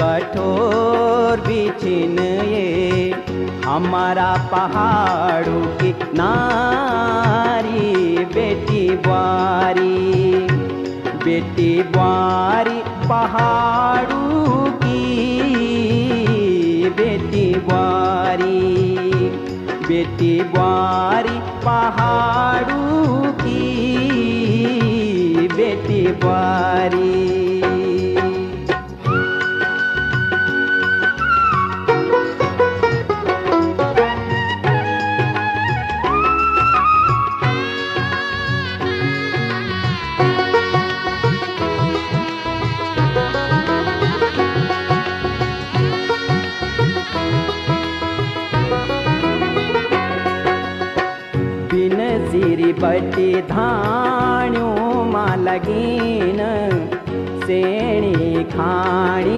कठोर बिछिन ये हमारा पहाड़ों की नारी। बेटी बुआरी पहाड़ों की बेटी बुआरी पहाड़ों की बेटी बुआरी। बिन सिरी बटी धाण्यों मा लगीन सेणी खाणी।